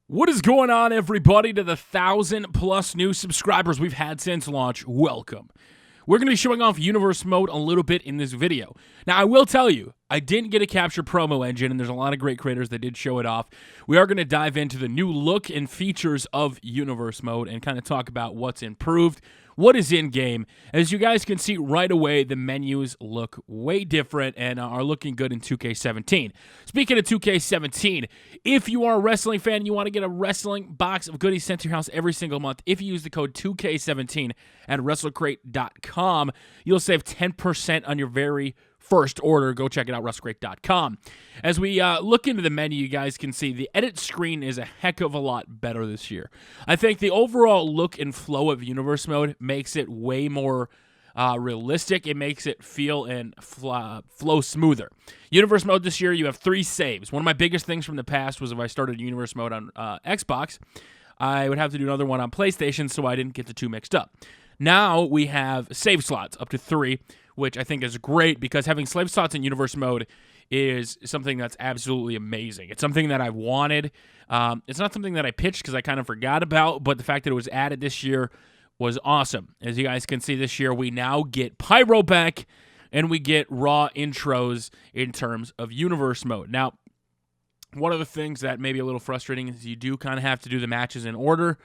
What is going on, everybody, to the 1,000+ new subscribers we've had since launch? Welcome. We're going to be showing off Universe Mode a little bit in this video. Now, I will tell you, I didn't get a capture promo engine, and there's a lot of great creators that did show it off. We are going to dive into the new look and features of Universe Mode and kind of talk about what's improved, what is in-game. As you guys can see right away, the menus look way different and are looking good in 2K17. Speaking of 2K17, if you are a wrestling fan and you want to get a wrestling box of goodies sent to your house every single month, if you use the code 2K17 at WrestleCrate.com, you'll save 10% on your very first order. Go check it out, WrestleCrate.com. As we look into the menu, you guys can see the edit screen is a heck of a lot better this year. I think the overall look and flow of Universe Mode makes it way more realistic. It makes it feel and flow smoother. Universe Mode this year, you have 3 saves. One of my biggest things from the past was if I started Universe Mode on Xbox, I would have to do another one on PlayStation, so I didn't get the 2 mixed up. Now we have save slots up to 3, which I think is great because having save slots in Universe Mode is something that's absolutely amazing. It's something that I wanted. It's not something that I pitched because I kind of forgot about, but the fact that it was added this year was awesome. As you guys can see this year, we now get Pyro back, and we get raw intros in terms of Universe Mode. Now, one of the things that may be a little frustrating is you do kind of have to do the matches in order.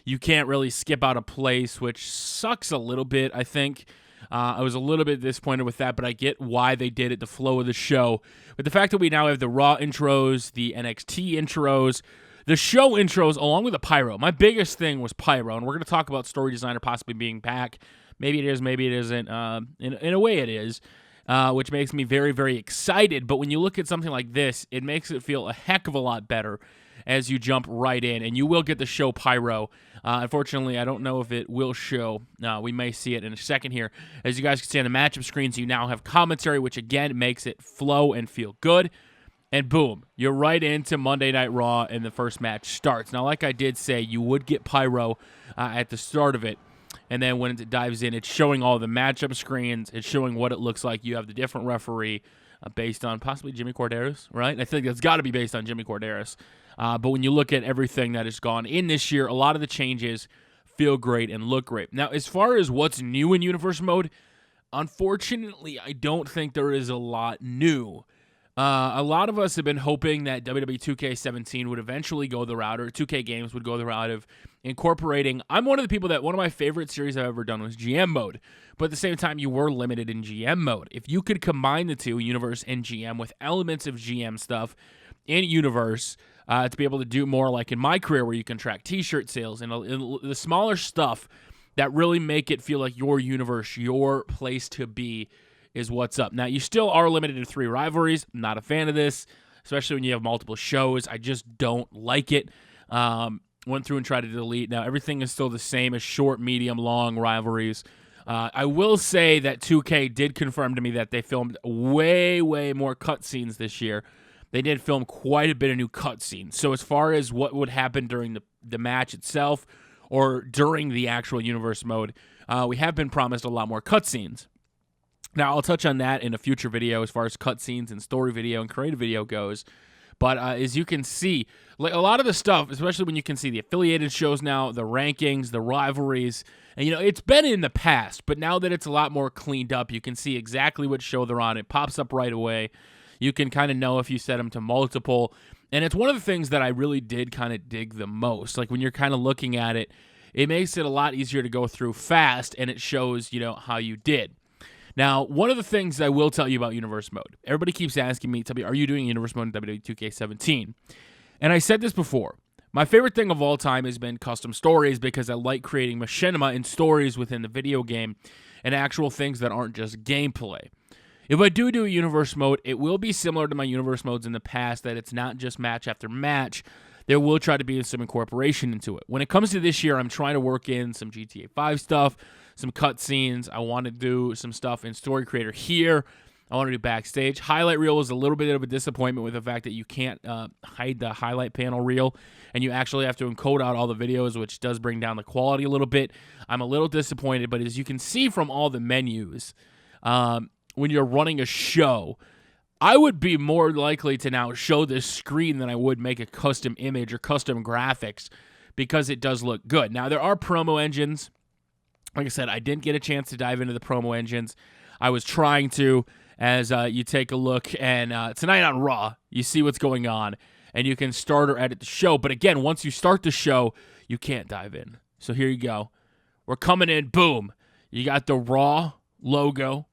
You can't really skip out a place, which sucks a little bit, I think. I was a little bit disappointed with that, but I get why they did it, the flow of the show. But the fact that we now have the Raw intros, the NXT intros, the show intros, along with the Pyro. My biggest thing was Pyro, and we're going to talk about Story Designer possibly being back. Maybe it is, maybe it isn't. In a way it is, which makes me very, very excited. But when you look at something like this, it makes it feel a heck of a lot better as you jump right in, and you will get the show Pyro. Unfortunately, I don't know if it will show. We may see it in a second here. As you guys can see on the matchup screens, you now have commentary, which again makes it flow and feel good. And boom, you're right into Monday Night Raw, and the first match starts. Now, like I did say, you would get Pyro at the start of it, and then when it dives in, it's showing all the matchup screens. It's showing what it looks like. You have the different referee based on possibly Jimmy Corderas, right? I think that's got to be based on Jimmy Corderas. But when you look at everything that has gone in this year, a lot of the changes feel great and look great. Now, as far as what's new in Universe Mode, unfortunately, I don't think there is a lot new. A lot of us have been hoping that WWE 2K17 would eventually go the route, or 2K Games would go the route of incorporating. I'm one of the people that one of my favorite series I've ever done was GM Mode, but at the same time, you were limited in GM Mode. If you could combine the two, Universe and GM, with elements of GM stuff in Universe, to be able to do more like in my career where you can track t-shirt sales and the smaller stuff that really make it feel like your universe, your place to be is what's up. Now, you still are limited to 3 rivalries. I'm not a fan of this, especially when you have multiple shows. I just don't like it. Went through and tried to delete. Now, everything is still the same as short, medium, long rivalries. I will say that 2K did confirm to me that they filmed way, way more cutscenes this year. They did film quite a bit of new cutscenes. So as far as what would happen during the match itself or during the actual Universe Mode, we have been promised a lot more cutscenes. Now, I'll touch on that in a future video as far as cutscenes and story video and creative video goes. But as you can see, like a lot of the stuff, especially when you can see the affiliated shows now, the rankings, the rivalries, and it's been in the past, but now that it's a lot more cleaned up, you can see exactly what show they're on. It pops up right away. You can kind of know if you set them to multiple. And it's one of the things that I really did kind of dig the most. Like when you're kind of looking at it, it makes it a lot easier to go through fast, and it shows, how you did. Now, one of the things I will tell you about Universe Mode, everybody keeps asking me, are you doing Universe Mode in WWE 2K17? And I said this before. My favorite thing of all time has been custom stories because I like creating machinima and stories within the video game and actual things that aren't just gameplay. If I do a Universe Mode, it will be similar to my Universe Modes in the past, that it's not just match after match. There will try to be some incorporation into it. When it comes to this year, I'm trying to work in some GTA 5 stuff, some cutscenes. I want to do some stuff in Story Creator here. I want to do backstage. Highlight reel is a little bit of a disappointment with the fact that you can't hide the highlight panel reel, and you actually have to encode out all the videos, which does bring down the quality a little bit. I'm a little disappointed, but as you can see from all the menus, when you're running a show, I would be more likely to now show this screen than I would make a custom image or custom graphics because it does look good. Now, there are promo engines. Like I said, I didn't get a chance to dive into the promo engines. I was trying to, as you take a look, and tonight on Raw, you see what's going on, and you can start or edit the show. But again, once you start the show, you can't dive in. So here you go. We're coming in, boom. You got the Raw logo.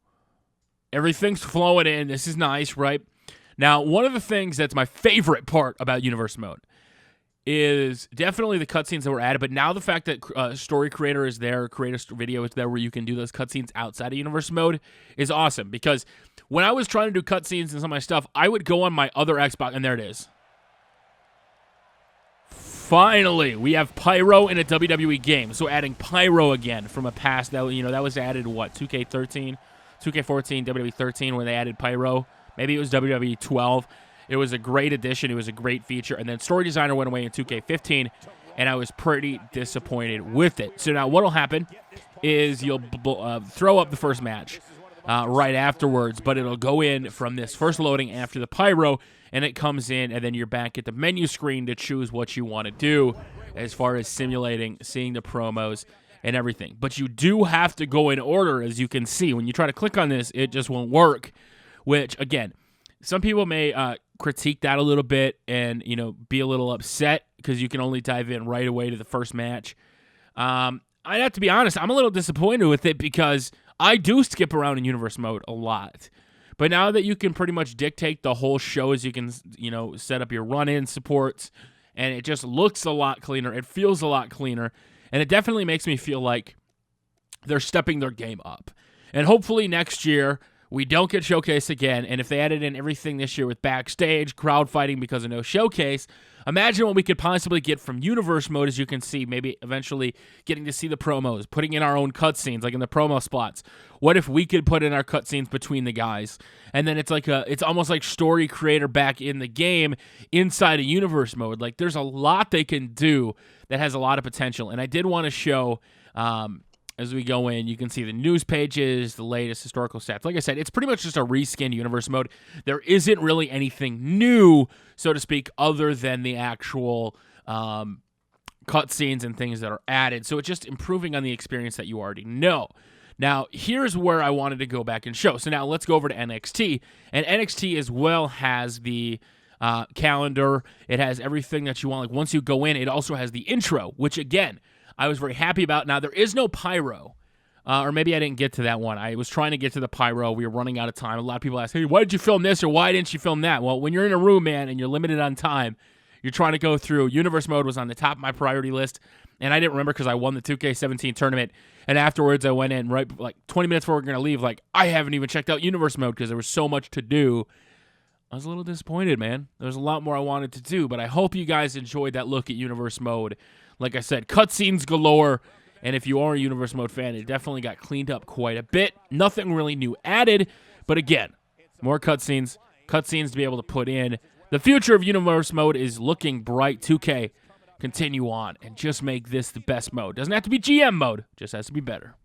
Everything's flowing in. This is nice, right? Now, one of the things that's my favorite part about Universe Mode is definitely the cutscenes that were added, but now the fact that Story Creator is there, Create a Video is there where you can do those cutscenes outside of Universe Mode is awesome, because when I was trying to do cutscenes and some of my stuff, I would go on my other Xbox, and there it is. Finally, we have Pyro in a WWE game, so adding Pyro again from a past, that was added, what, 2K14, WWE 13, where they added Pyro. Maybe it was WWE 12. It was a great addition. It was a great feature. And then Story Designer went away in 2K15, and I was pretty disappointed with it. So now what will happen is you'll throw up the first match right afterwards, but it'll go in from this first loading after the Pyro, and it comes in, and then you're back at the menu screen to choose what you want to do as far as simulating, seeing the promos, and everything. But you do have to go in order, as you can see. When you try to click on this, it just won't work, which, again, some people may critique that a little bit and, be a little upset because you can only dive in right away to the first match. I'd have to be honest, I'm a little disappointed with it because I do skip around in Universe Mode a lot. But now that you can pretty much dictate the whole show, as you can, set up your run-in supports, and it just looks a lot cleaner. It feels a lot cleaner, and it definitely makes me feel like they're stepping their game up. And hopefully next year we don't get Showcase again, and if they added in everything this year with backstage, crowd fighting because of no Showcase, imagine what we could possibly get from Universe Mode, as you can see, maybe eventually getting to see the promos, putting in our own cutscenes, like in the promo spots. What if we could put in our cutscenes between the guys? And then it's almost like Story Creator back in the game inside of Universe Mode. Like, there's a lot they can do that has a lot of potential, and I did want to show... as we go in, you can see the news pages, the latest historical stats. Like I said, it's pretty much just a reskin Universe Mode. There isn't really anything new, so to speak, other than the actual cutscenes and things that are added. So it's just improving on the experience that you already know. Now, here's where I wanted to go back and show. So now let's go over to NXT. And NXT as well has the calendar. It has everything that you want. Like, once you go in, it also has the intro, which, again, I was very happy about. Now, there is no Pyro, or maybe I didn't get to that one. I was trying to get to the Pyro. We were running out of time. A lot of people ask, hey, why did you film this, or why didn't you film that? Well, when you're in a room, man, and you're limited on time, you're trying to go through. Universe Mode was on the top of my priority list, and I didn't remember because I won the 2K17 tournament, and afterwards I went in right like 20 minutes before we were going to leave, like, I haven't even checked out Universe Mode because there was so much to do. I was a little disappointed, man. There was a lot more I wanted to do, but I hope you guys enjoyed that look at Universe Mode. Like I said, cutscenes galore, and if you are a Universe Mode fan, it definitely got cleaned up quite a bit. Nothing really new added, but again, more cutscenes to be able to put in. The future of Universe Mode is looking bright. 2K, continue on, and just make this the best mode. Doesn't have to be GM mode, just has to be better.